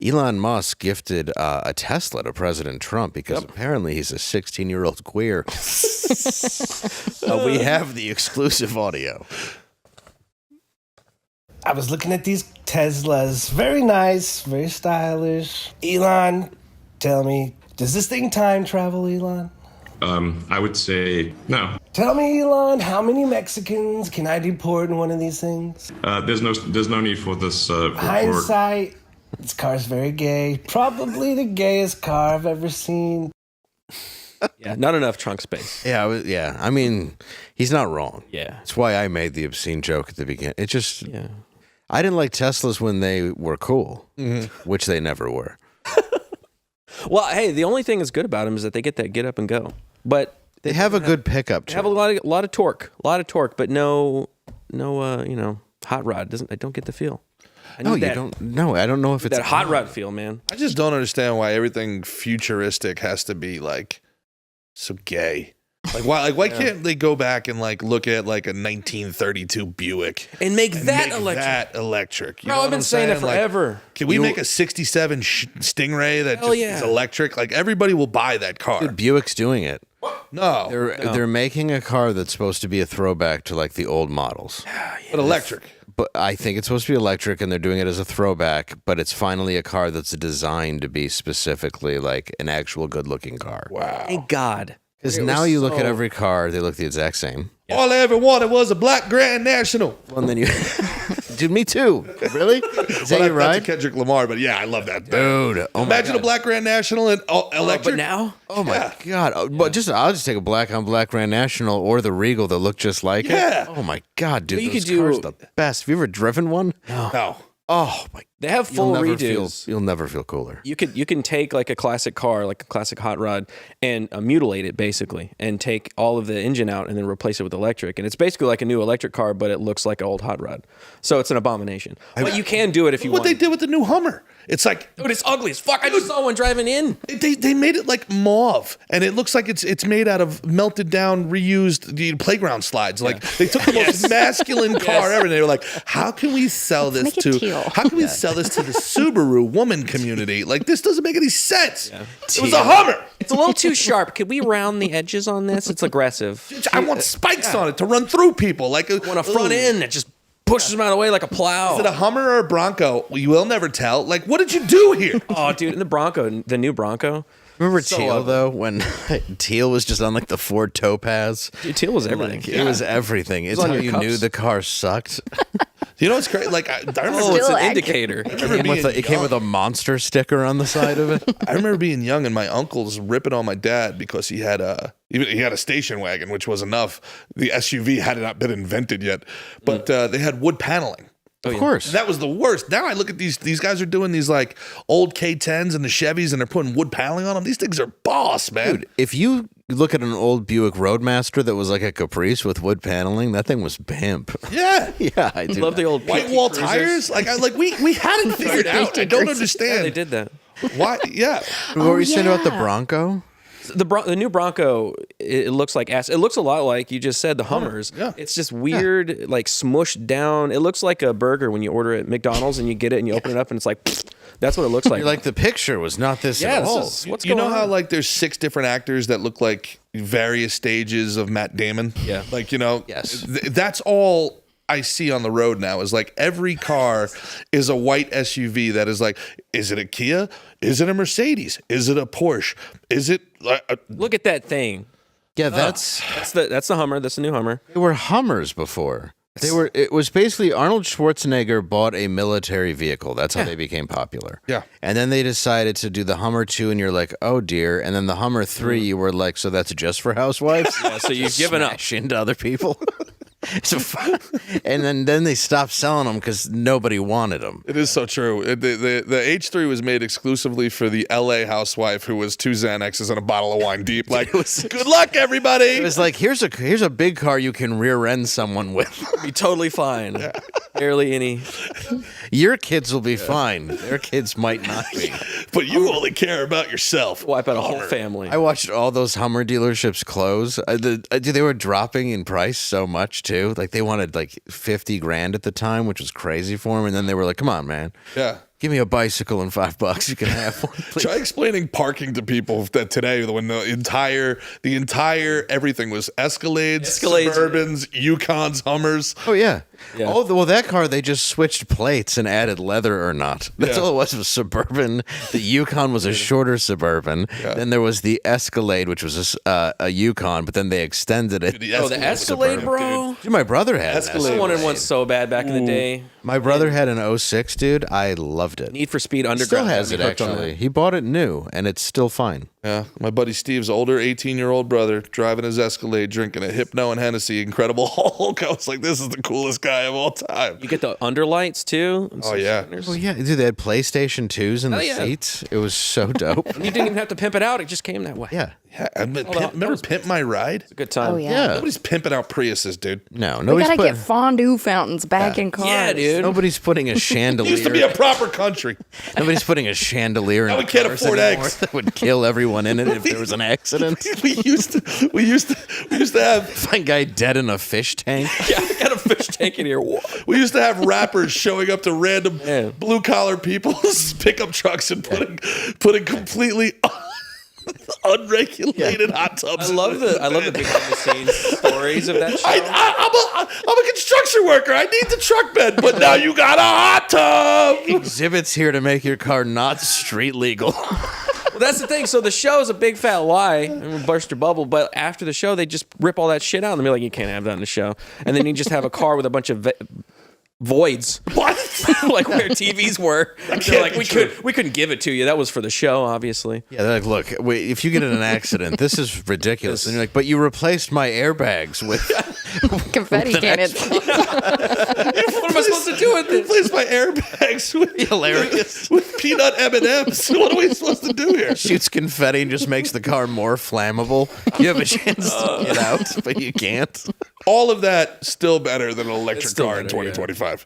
Elon Musk gifted a Tesla to President Trump because apparently he's a 16-year-old queer. We have the exclusive audio. I was looking at these Teslas. Very nice, very stylish. Elon, tell me, does this thing time travel, Elon? I would say no. Tell me, Elon, how many Mexicans can I deport in one of these things? There's no need for this. Hindsight, this car's very gay. Probably the gayest car I've ever seen. Yeah, not enough trunk space. Yeah. I mean, he's not wrong. Yeah. That's why I made the obscene joke at the beginning. It just, I didn't like Teslas when they were cool, which they never were. Well, hey, the only thing that's good about them is that they get that get up and go. But they have a good pickup. They have a lot of torque, but no, hot rod. I don't get the feel. No, you don't. No, I don't know if it's that hot rod feel, man. I just don't understand why everything futuristic has to be like so gay. Like why can't they go back and like look at like a 1932 Buick and make that electric? Bro, I've been saying it forever. Like, can we make a 67 Stingray that is electric? Like everybody will buy that car. Dude, Buick's doing it. No. They're making a car that's supposed to be a throwback to like the old models. But electric. But I think it's supposed to be electric, and they're doing it as a throwback, but it's finally a car that's designed to be specifically like an actual good-looking car. Wow. Thank God. Because now you look at every car, they look the exact same. Yeah. All I ever wanted was a black Grand National. Well, and then you... Dude, me too. Really? Is that your ride? That's a Kendrick Lamar, but yeah, I love that. Dude. Oh Imagine a black Grand National and electric. But now? Oh, my God. But I'll just take a black on black Grand National or the Regal that look just like it. Oh, my God, dude. You those could cars are the best. Have you ever driven one? No. Oh, my God. They have full redos. You'll never feel cooler. You can take like a classic car, like a classic hot rod, and mutilate it basically, and take all of the engine out and then replace it with electric. And it's basically like a new electric car, but it looks like an old hot rod. So it's an abomination. But you can do it if you want. What they did with the new Hummer. It's like, dude, it's ugly as fuck. I just saw one driving in. They made it like mauve, and it looks like it's made out of melted down, reused playground slides. Like they took the most masculine car ever, and they were like, "How can we sell this How can we sell this to the Subaru woman community? Like this doesn't make any sense. Yeah. It was a Hummer. It's a little too sharp. Could we round the edges on this? It's aggressive. I want spikes on it to run through people. Like I want a front end that just pushes them out of the way like a plow. Is it a Hummer or a Bronco? You will never tell. Like, what did you do here? Oh, dude, the new Bronco. Remember Teal, though, when Teal was just on, like, the Ford Topaz? Dude, Teal was everything. It was everything. It's how you knew the car sucked. You know what's great? Like, I remember it's an indicator. It came with a monster sticker on the side of it. I remember being young and my uncles ripping on my dad because he had a station wagon, which was enough. The SUV had not been invented yet, but they had wood paneling. Of course. And that was the worst. Now I look at these guys are doing these like old K10s and the Chevys and they're putting wood paneling on them. These things are boss, man. Dude, if you look at an old Buick Roadmaster that was like a Caprice with wood paneling, that thing was pimp. Yeah. Yeah, I do. Love the old white wall tires. Like we had it figured out. I don't understand. Yeah, they did that. Why? Yeah. What were you saying about the Bronco? The new Bronco, it looks like ass. It looks a lot like you just said the Hummers. Yeah. It's just weird, like smushed down. It looks like a burger when you order it at McDonald's and you get it and you open it up and it's like, that's what it looks like. You're like the picture was not this at all. What's you going know on? how like there's 6 different actors that look like various stages of Matt Damon? Yeah. Like, you know, yes. That's all I see on the road now is like every car is a white SUV that is like, is it a Kia? Is it a Mercedes? Is it a Porsche? Is it look at that thing. Yeah, that's the Hummer. That's the new Hummer. They were Hummers before. It was basically Arnold Schwarzenegger bought a military vehicle. That's how they became popular. Yeah. And then they decided to do the Hummer 2 and you're like, "Oh dear." And then the Hummer 3 you were like, "So that's just for housewives?" Yeah, so you've given up into other people. And then they stopped selling them because nobody wanted them. It is so true. The H3 was made exclusively for the LA housewife who was 2 Xanaxes and a bottle of wine deep. Like, good luck, everybody. It was like, here's a big car you can rear end someone with. Be totally fine. Yeah. Barely any. Your kids will be fine. Their kids might not be. But you only care about yourself. Wipe out a whole family. I watched all those Hummer dealerships close. They were dropping in price so much too. Like they wanted like $50,000 at the time, which was crazy for them. And then they were like, "Come on, man." Yeah. Give me a bicycle and $5. You can have one, please. Try explaining parking to people that today when the entire everything was Escalades, Suburbans, Yukons, Hummers. Oh yeah. Yeah. Oh well, that car they just switched plates and added leather or not. That's all it was Suburban. The Yukon was a shorter Suburban. Yeah. Then there was the Escalade, which was a Yukon, but then they extended it. The Escalade, bro. Dude, my brother had Escalade. I wanted one so bad back in the day. My brother had an 06, dude. I loved it. Need for Speed Underground. Still has it actually. He bought it new, and it's still fine. Yeah, my buddy Steve's older 18-year-old brother driving his Escalade, drinking a Hypno and Hennessy, Incredible Hulk. I was like, this is the coolest guy of all time. You get the underlights too. Oh yeah. Oh yeah, dude. They had PlayStation 2s in the seats. It was so dope. And you didn't even have to pimp it out. It just came that way. Yeah. Yeah, remember Pimp My Ride? It's a good time. Oh yeah. Nobody's pimping out Priuses, dude. No, We nobody's gotta get fondue fountains back in cars. Yeah, dude. Nobody's putting a It chandelier. used to be a proper country. Nobody's putting a chandelier in Now we the can't cars afford anymore eggs. that would kill everyone in it if there was an accident. we used to have Find guy dead in a fish tank. Yeah, I got a fish tank in here. rappers showing up to random blue collar people's pickup trucks and putting completely unregulated hot tubs. I love the behind the scenes stories of that show. I'm a construction worker. I need the truck bed, but now you got a hot tub. Exhibits here to make your car not street legal. Well, that's the thing. So the show is a big fat lie and we'll burst your bubble. But after the show, they just rip all that shit out and they're like, you can't have that in the show. And then you just have a car with a bunch of voids. What? Like where TVs were. They're like, we couldn't give it to you. That was for the show, obviously. Yeah, they're like, look, wait, if you get in an accident, this is ridiculous. And you're like, but you replaced my airbags with Confetti cannons. What am I supposed to do with this? Replace my airbags with hilarious. with peanut M&Ms. What are we supposed to do here? Shoots confetti and just makes the car more flammable. You have a chance to get out, but you can't. All of that still better than an electric It's still car in better, 2025.